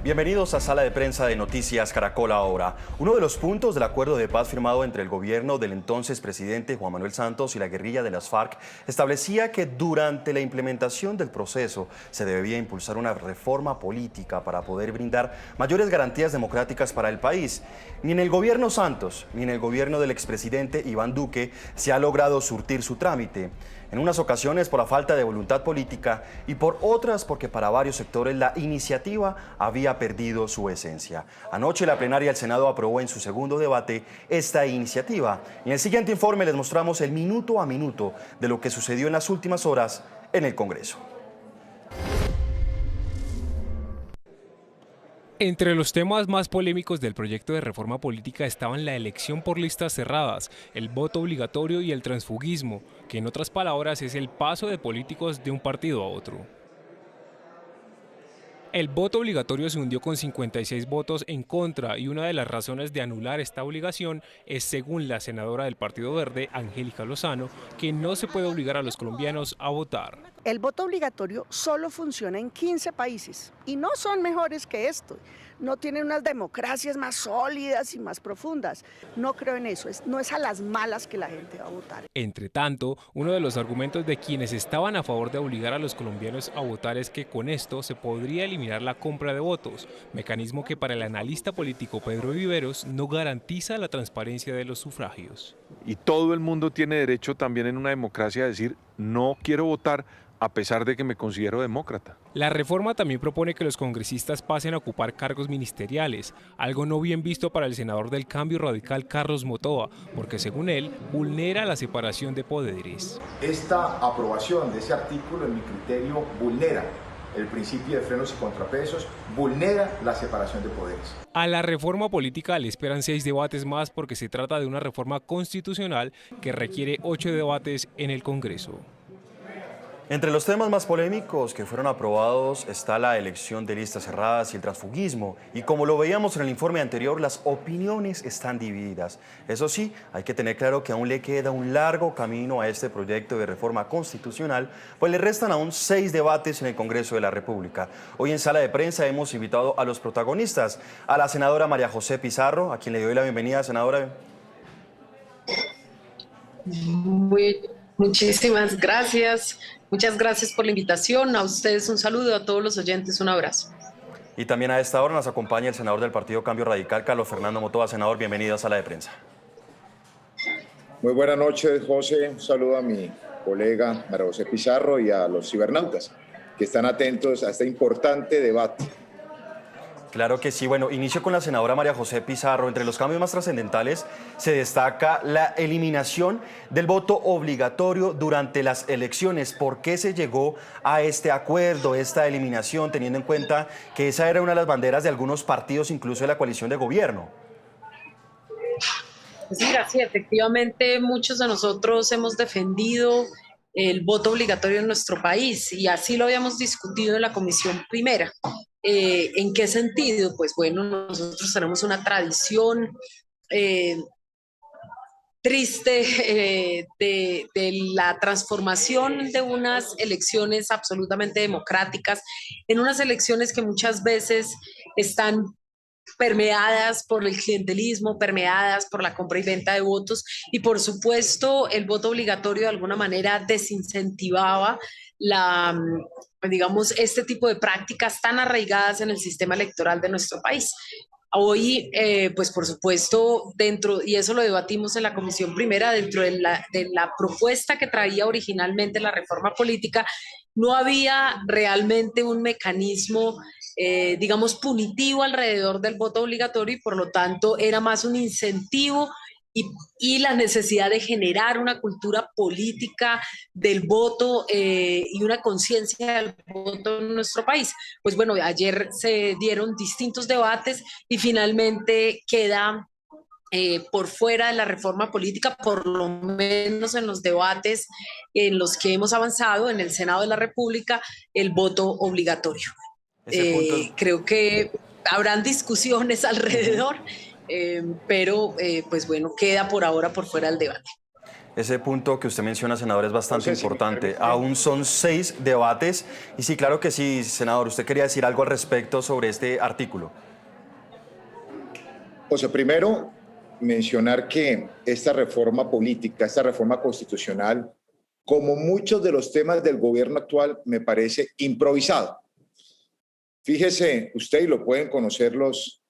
Bienvenidos a Sala de Prensa de Noticias Caracol Ahora. Uno de los puntos del acuerdo de paz firmado entre el gobierno del entonces presidente Juan Manuel Santos y la guerrilla de las FARC establecía que durante la implementación del proceso se debía impulsar una reforma política para poder brindar mayores garantías democráticas para el país. Ni en el gobierno Santos ni en el gobierno del expresidente Iván Duque se ha logrado surtir su trámite. En unas ocasiones por la falta de voluntad política y por otras porque para varios sectores la iniciativa había perdido su esencia. Anoche la plenaria del Senado aprobó en su segundo debate esta iniciativa. En el siguiente informe les mostramos el minuto a minuto de lo que sucedió en las últimas horas en el Congreso. Entre los temas más polémicos del proyecto de reforma política estaban la elección por listas cerradas, el voto obligatorio y el transfugismo, que en otras palabras es el paso de políticos de un partido a otro. El voto obligatorio se hundió con 56 votos en contra y una de las razones de anular esta obligación es, según la senadora del Partido Verde, Angélica Lozano, que no se puede obligar a los colombianos a votar. El voto obligatorio solo funciona en 15 países y no son mejores que esto. No tienen unas democracias más sólidas y más profundas. No creo en eso, no es a las malas que la gente va a votar. Entre tanto, uno de los argumentos de quienes estaban a favor de obligar a los colombianos a votar es que con esto se podría eliminar la compra de votos, mecanismo que para el analista político Pedro Viveros no garantiza la transparencia de los sufragios. Y todo el mundo tiene derecho también en una democracia a decir no quiero votar a pesar de que me considero demócrata. La reforma también propone que los congresistas pasen a ocupar cargos ministeriales, algo no bien visto para el senador del Cambio Radical Carlos Motoa, porque según él vulnera la separación de poderes. Esta aprobación de ese artículo, en mi criterio, vulnera el principio de frenos y contrapesos, vulnera la separación de poderes. A la reforma política le esperan 6 debates más porque se trata de una reforma constitucional que requiere 8 debates en el Congreso. Entre los temas más polémicos que fueron aprobados está la elección de listas cerradas y el transfugismo. Y como lo veíamos en el informe anterior, las opiniones están divididas. Eso sí, hay que tener claro que aún le queda un largo camino a este proyecto de reforma constitucional, pues le restan aún 6 debates en el Congreso de la República. Hoy en Sala de Prensa hemos invitado a los protagonistas, a la senadora María José Pizarro, a quien le doy la bienvenida, senadora. Muchísimas gracias. Muchas gracias por la invitación. A ustedes un saludo, a todos los oyentes un abrazo. Y también a esta hora nos acompaña el senador del Partido Cambio Radical, Carlos Fernando Motoa. Senador, bienvenido a Sala de Prensa. Muy buenas noches, José. Un saludo a mi colega María José Pizarro y a los cibernautas que están atentos a este importante debate. Claro que sí. Bueno, inicio con la senadora María José Pizarro. Entre los cambios más trascendentales se destaca la eliminación del voto obligatorio durante las elecciones. ¿Por qué se llegó a este acuerdo, esta eliminación, teniendo en cuenta que esa era una de las banderas de algunos partidos, incluso de la coalición de gobierno? Pues mira, sí, efectivamente muchos de nosotros hemos defendido el voto obligatorio en nuestro país y así lo habíamos discutido en la Comisión Primera. ¿En qué sentido? Pues bueno, nosotros tenemos una tradición triste de la transformación de unas elecciones absolutamente democráticas en unas elecciones que muchas veces están permeadas por el clientelismo, permeadas por la compra y venta de votos y por supuesto el voto obligatorio de alguna manera desincentivaba digamos, este tipo de prácticas tan arraigadas en el sistema electoral de nuestro país. Hoy, pues por supuesto, y eso lo debatimos en la Comisión Primera, dentro de la propuesta que traía originalmente la reforma política, no había realmente un mecanismo digamos, punitivo alrededor del voto obligatorio y por lo tanto era más un incentivo y la necesidad de generar una cultura política del voto y una conciencia del voto en nuestro país. Pues bueno, ayer se dieron distintos debates y finalmente queda por fuera de la reforma política, por lo menos en los debates en los que hemos avanzado en el Senado de la República, el voto obligatorio. Creo que habrán discusiones alrededor, pero pues bueno, queda por ahora por fuera del debate. Ese punto que usted menciona, senador, es bastante No sé si me importante. permite. Aún son 6 debates. Y sí, claro que sí, senador. Usted quería decir algo al respecto sobre este artículo. José, primero, mencionar que esta reforma política, esta reforma constitucional, como muchos de los temas del gobierno actual, me parece improvisado. Fíjese usted, y lo pueden conocer los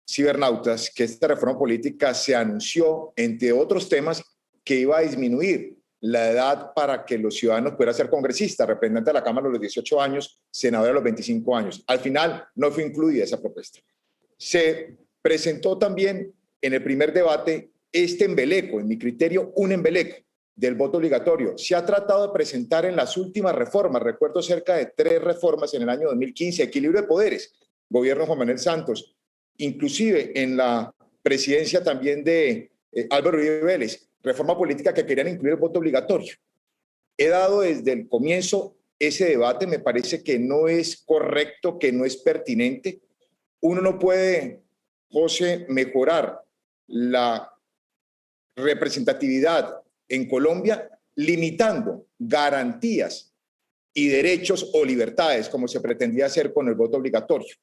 cibernautas, que esta reforma política se anunció, entre otros temas, que iba a disminuir la edad para que los ciudadanos pudieran ser congresistas, representantes de la Cámara a los 18 años, senadores a los 25 años. Al final no fue incluida esa propuesta. Se presentó también en el primer debate este embeleco, en mi criterio, un embeleco del voto obligatorio. Se ha tratado de presentar en las últimas reformas, recuerdo cerca de 3 reformas en el año 2015, equilibrio de poderes, gobierno Juan Manuel Santos, inclusive en la presidencia también de Álvaro Uribe Vélez, reforma política que querían incluir el voto obligatorio. He dado desde el comienzo ese debate, me parece que no es correcto, que no es pertinente. Uno no puede, José, mejorar la representatividad en Colombia limitando garantías y derechos o libertades como se pretendía hacer con el voto obligatorio.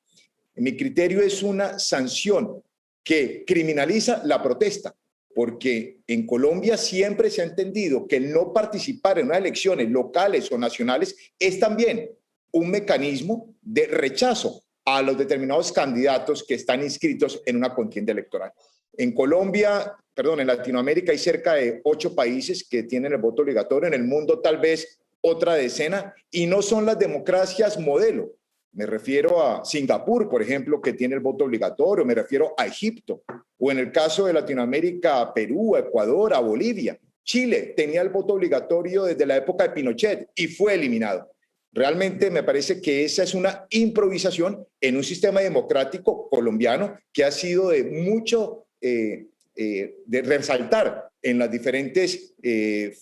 En mi criterio es una sanción que criminaliza la protesta, porque en Colombia siempre se ha entendido que el no participar en unas elecciones locales o nacionales es también un mecanismo de rechazo a los determinados candidatos que están inscritos en una contienda electoral. En Colombia, en Latinoamérica hay cerca de 8 países que tienen el voto obligatorio, en el mundo tal vez otra decena, y no son las democracias modelo. Me refiero a Singapur, por ejemplo, que tiene el voto obligatorio, me refiero a Egipto, o en el caso de Latinoamérica, a Perú, a Ecuador, a Bolivia. Chile tenía el voto obligatorio desde la época de Pinochet y fue eliminado. Realmente me parece que esa es una improvisación en un sistema democrático colombiano que ha sido de mucho de resaltar en los diferentes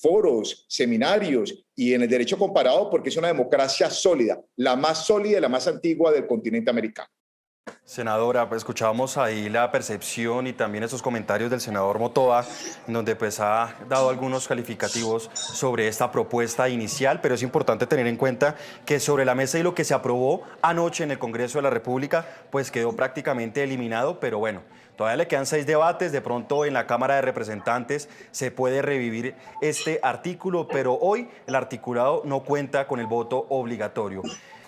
foros, seminarios y en el derecho comparado, porque es una democracia sólida, la más sólida y la más antigua del continente americano. Senadora, pues escuchábamos ahí la percepción y también esos comentarios del senador Motoa, en donde pues ha dado algunos calificativos sobre esta propuesta inicial, pero es importante tener en cuenta que sobre la mesa y lo que se aprobó anoche en el Congreso de la República, pues quedó prácticamente eliminado, pero bueno, todavía le quedan 6 debates, de pronto en la Cámara de Representantes se puede revivir este artículo, pero hoy el articulado no cuenta con el voto obligatorio.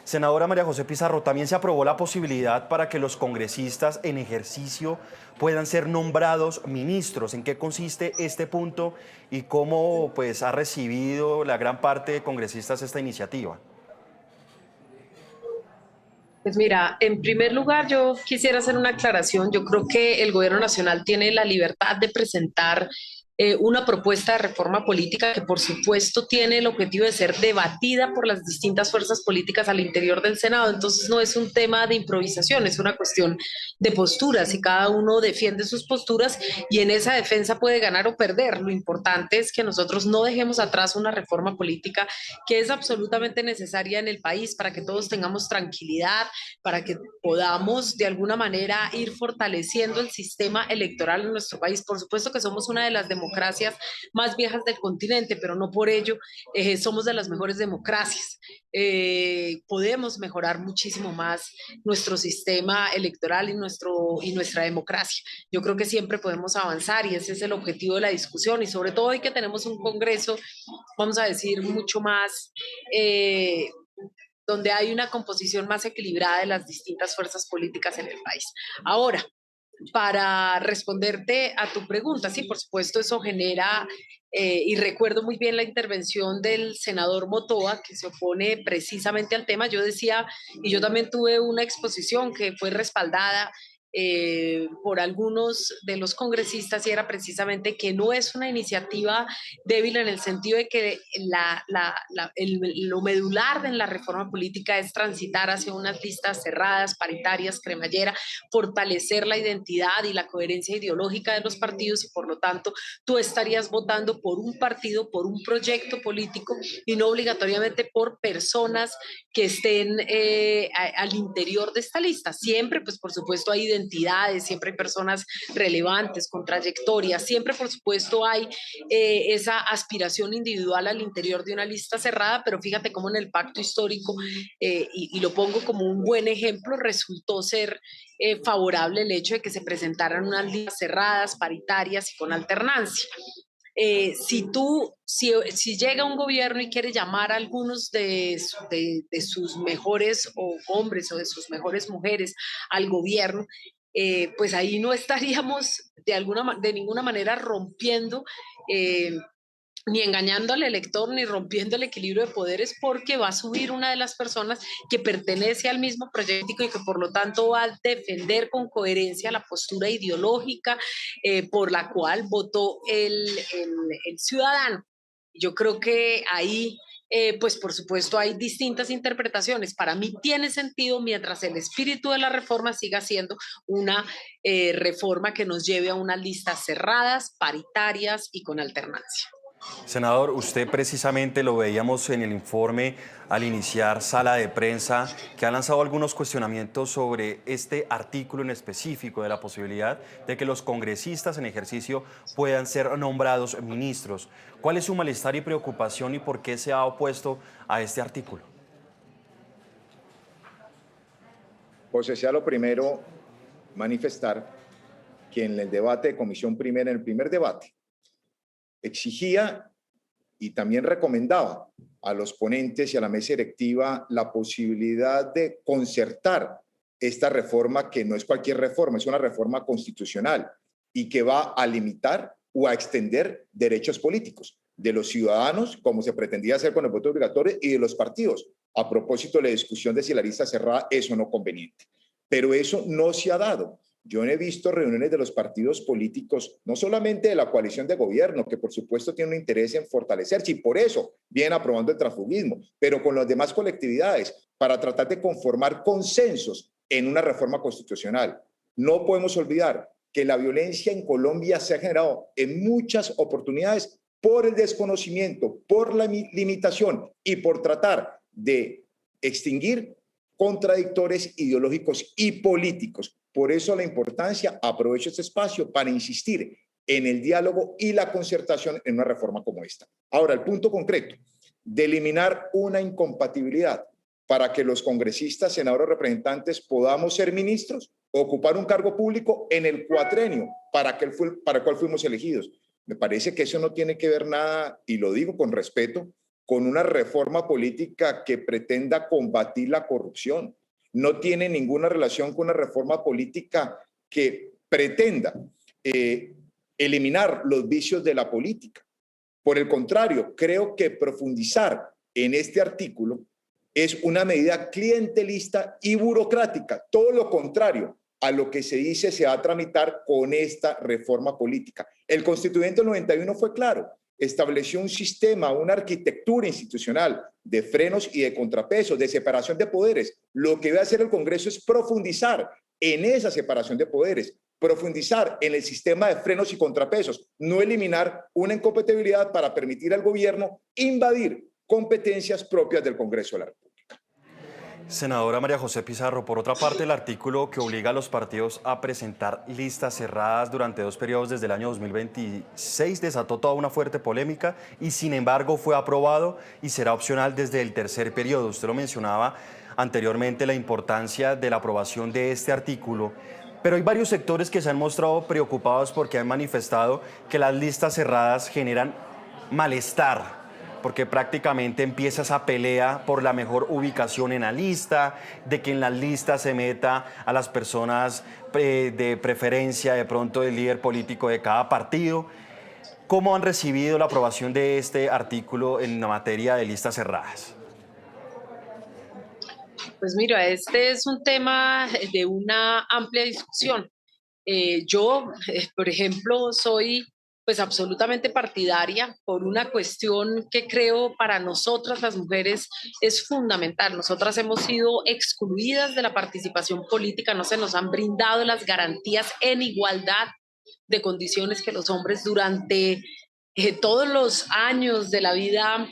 Senadora María José Pizarro, también se aprobó la posibilidad para que los congresistas en ejercicio puedan ser nombrados ministros. ¿En qué consiste este punto y cómo pues, ha recibido la gran parte de congresistas esta iniciativa? Pues mira, en primer lugar yo quisiera hacer una aclaración. Yo creo que el gobierno nacional tiene la libertad de presentar una propuesta de reforma política que por supuesto tiene el objetivo de ser debatida por las distintas fuerzas políticas al interior del Senado. Entonces no es un tema de improvisación, es una cuestión de posturas y cada uno defiende sus posturas y en esa defensa puede ganar o perder. Lo importante es que nosotros no dejemos atrás una reforma política que es absolutamente necesaria en el país para que todos tengamos tranquilidad, para que podamos de alguna manera ir fortaleciendo el sistema electoral en nuestro país. Por supuesto que somos una de las democracias más viejas del continente, pero no por ello somos de las mejores democracias. Podemos mejorar muchísimo más nuestro sistema electoral y nuestra democracia. Yo creo que siempre podemos avanzar y ese es el objetivo de la discusión y sobre todo hoy que tenemos un Congreso, vamos a decir, mucho más donde hay una composición más equilibrada de las distintas fuerzas políticas en el país. Ahora, para responderte a tu pregunta, sí, por supuesto, eso genera, y recuerdo muy bien la intervención del senador Motoa, que se opone precisamente al tema. Yo decía, y yo también tuve una exposición que fue respaldada por algunos de los congresistas y era precisamente que no es una iniciativa débil en el sentido de que lo medular en la reforma política es transitar hacia unas listas cerradas, paritarias, cremallera, fortalecer la identidad y la coherencia ideológica de los partidos y por lo tanto tú estarías votando por un partido, por un proyecto político y no obligatoriamente por personas que estén al interior de esta lista. Siempre, pues por supuesto, hay identidades, siempre hay personas relevantes, con trayectorias, siempre por supuesto hay esa aspiración individual al interior de una lista cerrada, pero fíjate cómo en el pacto histórico, y lo pongo como un buen ejemplo, resultó ser favorable el hecho de que se presentaran unas listas cerradas, paritarias y con alternancia. Si llega un gobierno y quiere llamar a algunos de sus mejores hombres o de sus mejores mujeres al gobierno, pues ahí no estaríamos de ninguna manera rompiendo ni engañando al elector, ni rompiendo el equilibrio de poderes, porque va a subir una de las personas que pertenece al mismo proyecto y que por lo tanto va a defender con coherencia la postura ideológica por la cual votó el ciudadano. Yo creo que ahí, pues por supuesto hay distintas interpretaciones. Para mí tiene sentido mientras el espíritu de la reforma siga siendo una reforma que nos lleve a unas listas cerradas, paritarias y con alternancia. Senador, usted precisamente lo veíamos en el informe al iniciar sala de prensa, que ha lanzado algunos cuestionamientos sobre este artículo en específico de la posibilidad de que los congresistas en ejercicio puedan ser nombrados ministros. ¿Cuál es su malestar y preocupación y por qué se ha opuesto a este artículo? Pues sea lo primero manifestar que en el debate de Comisión Primera, en el primer debate, exigía y también recomendaba a los ponentes y a la mesa directiva la posibilidad de concertar esta reforma, que no es cualquier reforma, es una reforma constitucional y que va a limitar o a extender derechos políticos de los ciudadanos, como se pretendía hacer con el voto obligatorio, y de los partidos, a propósito de la discusión de si la lista cerrada es o no conveniente. Pero eso no se ha dado. Yo no he visto reuniones de los partidos políticos, no solamente de la coalición de gobierno, que por supuesto tiene un interés en fortalecerse y por eso vienen aprobando el transfugismo, pero con las demás colectividades para tratar de conformar consensos en una reforma constitucional. No podemos olvidar que la violencia en Colombia se ha generado en muchas oportunidades por el desconocimiento, por la limitación y por tratar de extinguir contradictores ideológicos y políticos. Por eso la importancia, aprovecho este espacio para insistir en el diálogo y la concertación en una reforma como esta. Ahora, el punto concreto de eliminar una incompatibilidad para que los congresistas, senadores, representantes podamos ser ministros, ocupar un cargo público en el cuatrenio para el cual fuimos elegidos. Me parece que eso no tiene que ver nada, y lo digo con respeto, con una reforma política que pretenda combatir la corrupción. No tiene ninguna relación con una reforma política que pretenda eliminar los vicios de la política. Por el contrario, creo que profundizar en este artículo es una medida clientelista y burocrática, todo lo contrario a lo que se dice se va a tramitar con esta reforma política. El Constituyente del 91 fue claro, estableció un sistema, una arquitectura institucional de frenos y de contrapesos, de separación de poderes. Lo que debe hacer el Congreso es profundizar en esa separación de poderes, profundizar en el sistema de frenos y contrapesos, no eliminar una incompatibilidad para permitir al gobierno invadir competencias propias del Congreso de la República. Senadora María José Pizarro, por otra parte, el artículo que obliga a los partidos a presentar listas cerradas durante 2 periodos desde el año 2026 desató toda una fuerte polémica y sin embargo fue aprobado y será opcional desde el 3er periodo. Usted lo mencionaba anteriormente, la importancia de la aprobación de este artículo, pero hay varios sectores que se han mostrado preocupados porque han manifestado que las listas cerradas generan malestar, porque prácticamente empieza esa pelea por la mejor ubicación en la lista, de que en la lista se meta a las personas de preferencia, de pronto del líder político de cada partido. ¿Cómo han recibido la aprobación de este artículo en la materia de listas cerradas? Pues mira, este es un tema de una amplia discusión. Por ejemplo, soy pues absolutamente partidaria por una cuestión que creo para nosotras las mujeres es fundamental. Nosotras hemos sido excluidas de la participación política, no se nos han brindado las garantías en igualdad de condiciones que los hombres durante todos los años de la vida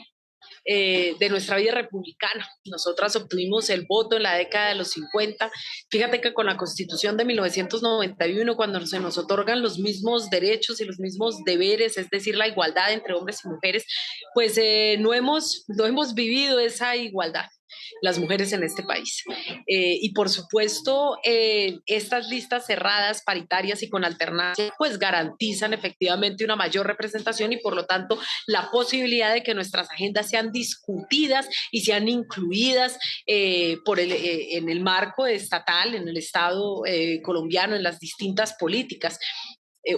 de nuestra vida republicana. Nosotras obtuvimos el voto en la década de los 50. Fíjate que con la Constitución de 1991, cuando se nos otorgan los mismos derechos y los mismos deberes, es decir, la igualdad entre hombres y mujeres, pues no hemos vivido esa igualdad las mujeres en este país. Y por supuesto, estas listas cerradas, paritarias y con alternancia, pues garantizan efectivamente una mayor representación y por lo tanto la posibilidad de que nuestras agendas sean discutidas y sean incluidas en el marco estatal, en el Estado colombiano, en las distintas políticas.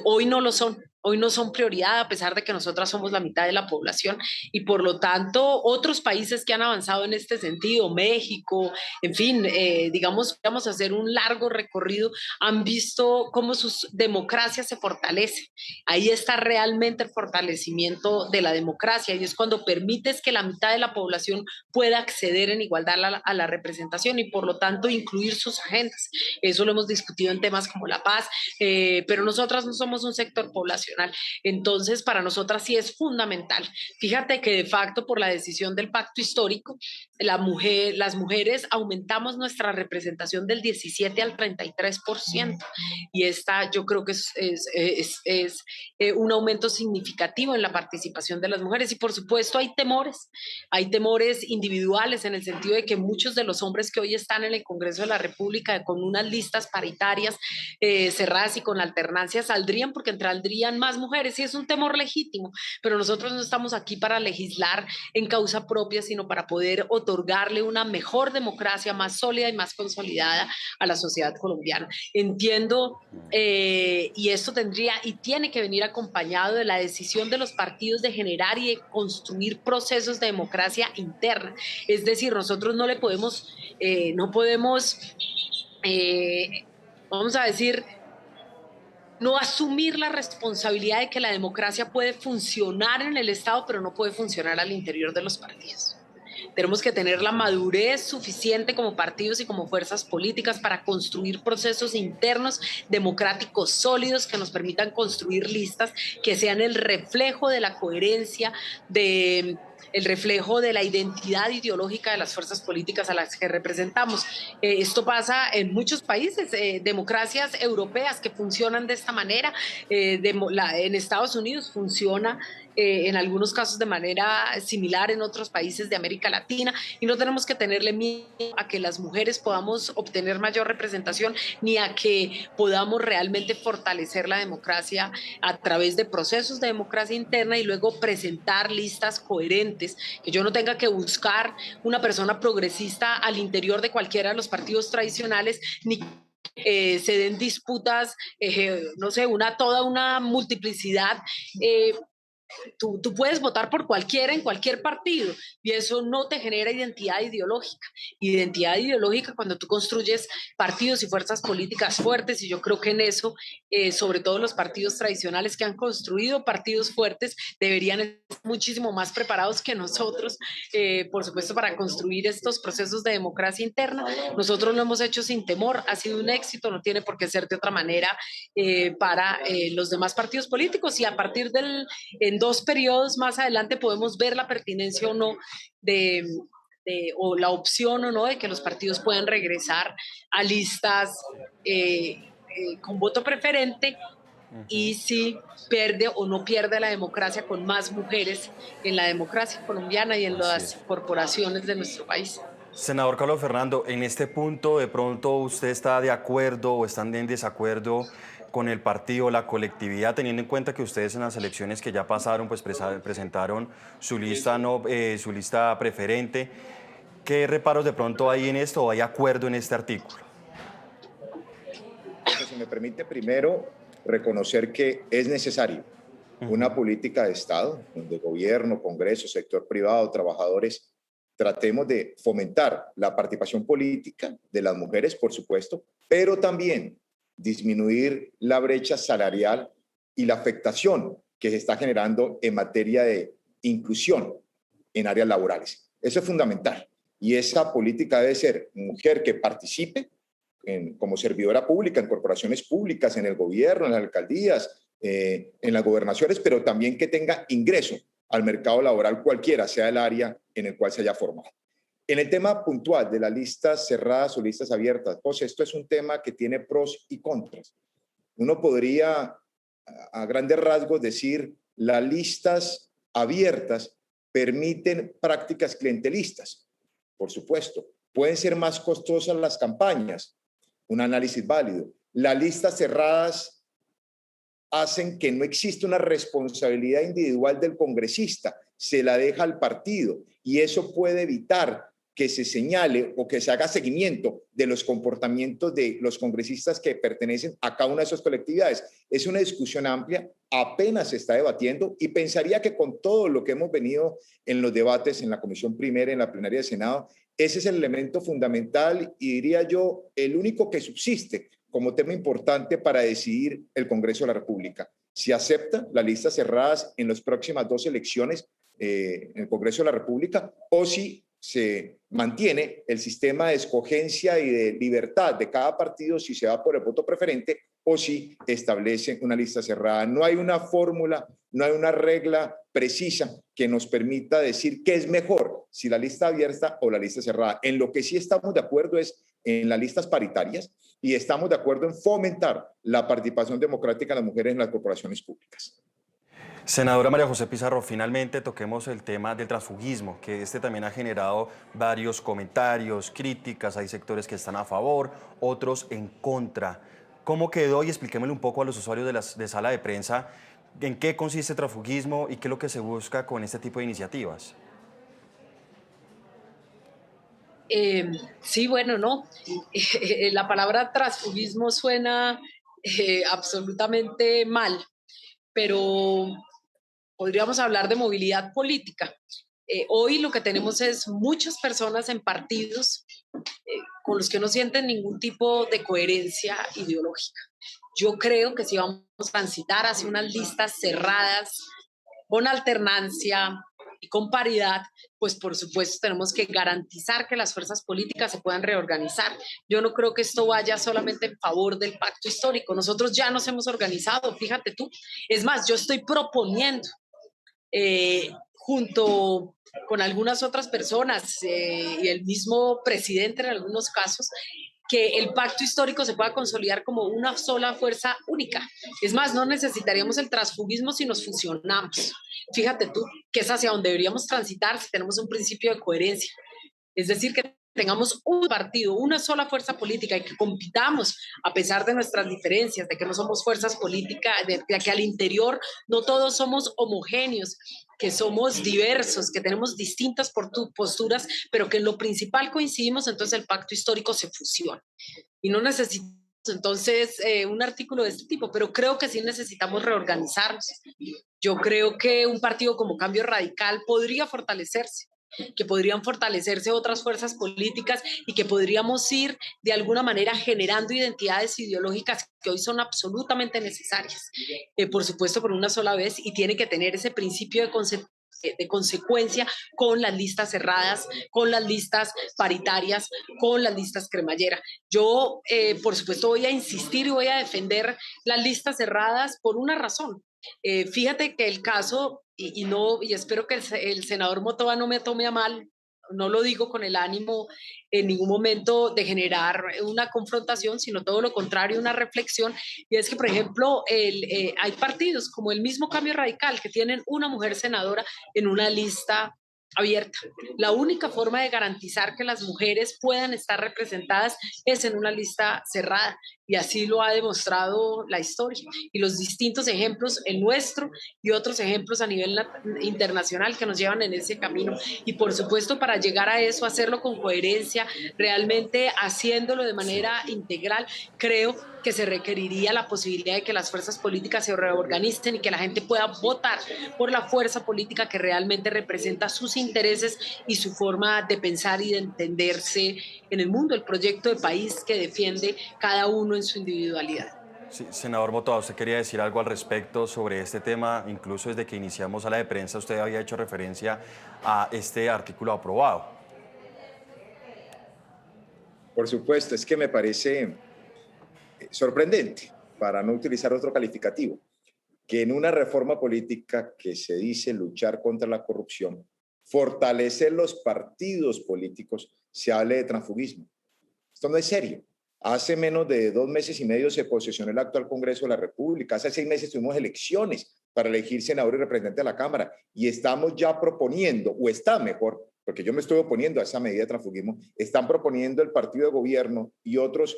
Hoy no lo son, hoy no son prioridad a pesar de que nosotras somos la mitad de la población y por lo tanto otros países que han avanzado en este sentido, México, en fin, digamos, vamos a hacer un largo recorrido, han visto cómo sus democracias se fortalecen. Ahí está realmente el fortalecimiento de la democracia y es cuando permites que la mitad de la población pueda acceder en igualdad a la representación y por lo tanto incluir sus agendas. Eso lo hemos discutido en temas como la paz, pero nosotras no somos un sector poblacional. Entonces, para nosotras sí es fundamental. Fíjate que de facto, por la decisión del pacto histórico, las mujeres aumentamos nuestra representación del 17 al 33%. Y esta yo creo que es un aumento significativo en la participación de las mujeres. Y por supuesto hay temores individuales en el sentido de que muchos de los hombres que hoy están en el Congreso de la República con unas listas paritarias cerradas y con alternancia saldrían porque entrarían más mujeres y es un temor legítimo, pero nosotros no estamos aquí para legislar en causa propia, sino para poder otorgarle una mejor democracia más sólida y más consolidada a la sociedad colombiana. Entiendo y esto tendría y tiene que venir acompañado de la decisión de los partidos de generar y de construir procesos de democracia interna. Es decir, nosotros no podemos, vamos a decir, no asumir la responsabilidad de que la democracia puede funcionar en el Estado, pero no puede funcionar al interior de los partidos. Tenemos que tener la madurez suficiente como partidos y como fuerzas políticas para construir procesos internos democráticos sólidos que nos permitan construir listas que sean el reflejo de la coherencia, el reflejo de la identidad ideológica de las fuerzas políticas a las que representamos. Esto pasa en muchos países, democracias europeas que funcionan de esta manera, en Estados Unidos funciona en algunos casos de manera similar en otros países de América Latina y no tenemos que tenerle miedo a que las mujeres podamos obtener mayor representación ni a que podamos realmente fortalecer la democracia a través de procesos de democracia interna y luego presentar listas coherentes, que yo no tenga que buscar una persona progresista al interior de cualquiera de los partidos tradicionales ni se den disputas, no sé, toda una multiplicidad. Tú puedes votar por cualquiera en cualquier partido y eso no te genera identidad ideológica. Identidad ideológica cuando tú construyes partidos y fuerzas políticas fuertes y yo creo que en eso, sobre todo los partidos tradicionales que han construido partidos fuertes, deberían estar muchísimo más preparados que nosotros, por supuesto, para construir estos procesos de democracia interna. Nosotros lo hemos hecho sin temor, ha sido un éxito, no tiene por qué ser de otra manera para los demás partidos políticos y a partir en 2 periodos más adelante podemos ver la pertinencia o no o la opción o no de que los partidos puedan regresar a listas con voto preferente y si pierde o no pierde la democracia con más mujeres en la democracia colombiana y en las corporaciones de nuestro país. Senador Carlos Fernando, en este punto de pronto usted está de acuerdo o están en desacuerdo con el partido, la colectividad, teniendo en cuenta que ustedes en las elecciones que ya pasaron pues presentaron su lista preferente. ¿Qué reparos de pronto hay en esto o hay acuerdo en este artículo? Si me permite primero reconocer que es necesario una política de Estado, donde gobierno, Congreso, sector privado, trabajadores, tratemos de fomentar la participación política de las mujeres, por supuesto, pero también disminuir la brecha salarial y la afectación que se está generando en materia de inclusión en áreas laborales. Eso es fundamental. Y esa política debe ser mujer que participe como servidora pública, en corporaciones públicas, en el gobierno, en las alcaldías, en las gobernaciones, pero también que tenga ingreso al mercado laboral, cualquiera sea el área en el cual se haya formado. En el tema puntual de las listas cerradas o listas abiertas, pues esto es un tema que tiene pros y contras. Uno podría, a grandes rasgos, decir las listas abiertas permiten prácticas clientelistas, por supuesto. Pueden ser más costosas las campañas, un análisis válido. Las listas cerradas hacen que no exista una responsabilidad individual del congresista, se la deja al partido y eso puede evitar que se señale o que se haga seguimiento de los comportamientos de los congresistas que pertenecen a cada una de esas colectividades. Es una discusión amplia, apenas se está debatiendo y pensaría que con todo lo que hemos venido en los debates en la Comisión Primera, en la plenaria del Senado, ese es el elemento fundamental y diría yo el único que subsiste como tema importante para decidir el Congreso de la República. Si acepta las listas cerradas en las próximas 2 elecciones en el Congreso de la República o si se mantiene el sistema de escogencia y de libertad de cada partido si se va por el voto preferente o si establece una lista cerrada. No hay una fórmula, no hay una regla precisa que nos permita decir qué es mejor, si la lista abierta o la lista cerrada. En lo que sí estamos de acuerdo es en las listas paritarias y estamos de acuerdo en fomentar la participación democrática de las mujeres en las corporaciones públicas. Senadora María José Pizarro, finalmente toquemos el tema del transfugismo, que también ha generado varios comentarios, críticas, hay sectores que están a favor, otros en contra. ¿Cómo quedó? Y expliquémosle un poco a los usuarios de sala de prensa en qué consiste el transfugismo y qué es lo que se busca con este tipo de iniciativas. Sí, bueno, no. La palabra transfugismo suena absolutamente mal, pero podríamos hablar de movilidad política. Hoy lo que tenemos es muchas personas en partidos con los que no sienten ningún tipo de coherencia ideológica. Yo creo que si vamos a transitar hacia unas listas cerradas, con alternancia y con paridad, pues por supuesto tenemos que garantizar que las fuerzas políticas se puedan reorganizar. Yo no creo que esto vaya solamente en favor del pacto histórico. Nosotros ya nos hemos organizado, fíjate tú. Es más, yo estoy proponiendo junto con algunas otras personas y el mismo presidente en algunos casos, que el pacto histórico se pueda consolidar como una sola fuerza única. Es más, no necesitaríamos el transfugismo si nos fusionamos. Fíjate tú, que es hacia donde deberíamos transitar si tenemos un principio de coherencia. Es decir, que tengamos un partido, una sola fuerza política y que compitamos a pesar de nuestras diferencias, de que no somos fuerzas políticas, de que al interior no todos somos homogéneos, que somos diversos, que tenemos distintas posturas, pero que en lo principal coincidimos, entonces el pacto histórico se fusiona. Y no necesitamos entonces un artículo de este tipo, pero creo que sí necesitamos reorganizarnos. Yo creo que un partido como Cambio Radical podría fortalecerse, que podrían fortalecerse otras fuerzas políticas y que podríamos ir de alguna manera generando identidades ideológicas que hoy son absolutamente necesarias, por supuesto por una sola vez, y tiene que tener ese principio de consecuencia con las listas cerradas, con las listas paritarias, con las listas cremallera. Yo, por supuesto, voy a insistir y voy a defender las listas cerradas por una razón. Fíjate que el caso, y espero que el senador Motova no me tome a mal, no lo digo con el ánimo en ningún momento de generar una confrontación, sino todo lo contrario, una reflexión, y es que, por ejemplo, hay partidos como el mismo Cambio Radical que tienen una mujer senadora en una lista abierta. La única forma de garantizar que las mujeres puedan estar representadas es en una lista cerrada, y así lo ha demostrado la historia y los distintos ejemplos, el nuestro y otros ejemplos a nivel internacional que nos llevan en ese camino. Y por supuesto, para llegar a eso, hacerlo con coherencia, realmente haciéndolo de manera integral, creo que se requeriría la posibilidad de que las fuerzas políticas se reorganicen y que la gente pueda votar por la fuerza política que realmente representa sus intereses y su forma de pensar y de entenderse en el mundo, el proyecto de país que defiende cada uno en su individualidad. Sí, senador Motova, usted quería decir algo al respecto sobre este tema. Incluso desde que iniciamos sala de prensa usted había hecho referencia a este artículo aprobado. Por supuesto, es que me parece sorprendente, para no utilizar otro calificativo, que en una reforma política que se dice luchar contra la corrupción, fortalecer los partidos políticos, se hable de transfugismo. Esto no es serio. Hace menos de 2 meses y medio se posesionó el actual Congreso de la República. Hace 6 meses tuvimos elecciones para elegir senador y representante de la Cámara. Y estamos ya proponiendo, o está mejor, porque yo me estoy oponiendo a esa medida de transfugismo, están proponiendo el partido de gobierno y otros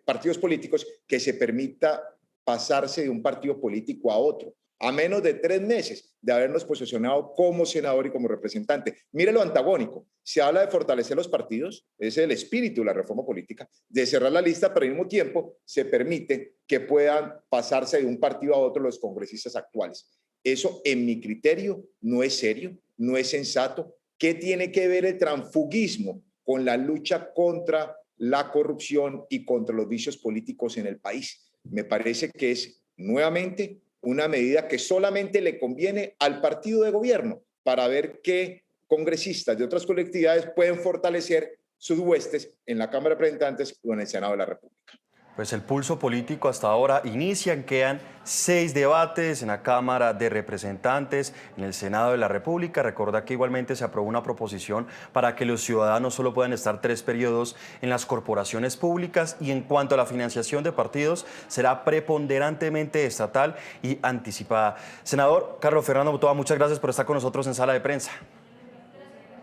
partidos políticos que se permita pasarse de un partido político a otro, a menos de 3 meses de habernos posicionado como senador y como representante. Mire lo antagónico, se habla de fortalecer los partidos, ese es el espíritu de la reforma política, de cerrar la lista, pero al mismo tiempo se permite que puedan pasarse de un partido a otro los congresistas actuales. Eso, en mi criterio, no es serio, no es sensato. ¿Qué tiene que ver el transfugismo con la lucha contra la corrupción y contra los vicios políticos en el país? Me parece que es nuevamente una medida que solamente le conviene al partido de gobierno para ver qué congresistas de otras colectividades pueden fortalecer sus huestes en la Cámara de Representantes o en el Senado de la República. Pues el pulso político hasta ahora inicia, quedan 6 debates en la Cámara de Representantes, en el Senado de la República. Recordad que igualmente se aprobó una proposición para que los ciudadanos solo puedan estar 3 periodos en las corporaciones públicas, y en cuanto a la financiación de partidos será preponderantemente estatal y anticipada. Senador Carlos Fernando Noboa, muchas gracias por estar con nosotros en Sala de Prensa.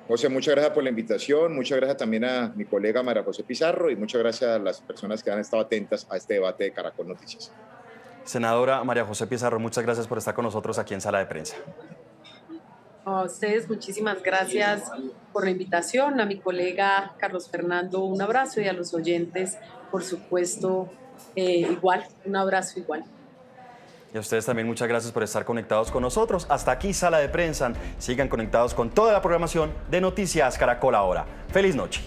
José, muchas gracias por la invitación, muchas gracias también a mi colega María José Pizarro y muchas gracias a las personas que han estado atentas a este debate de Caracol Noticias. Senadora María José Pizarro, muchas gracias por estar con nosotros aquí en Sala de Prensa. A ustedes muchísimas gracias por la invitación, a mi colega Carlos Fernando un abrazo y a los oyentes, por supuesto, igual, un abrazo igual. Y a ustedes también muchas gracias por estar conectados con nosotros. Hasta aquí Sala de Prensa. Sigan conectados con toda la programación de Noticias Caracol Ahora. ¡Feliz noche!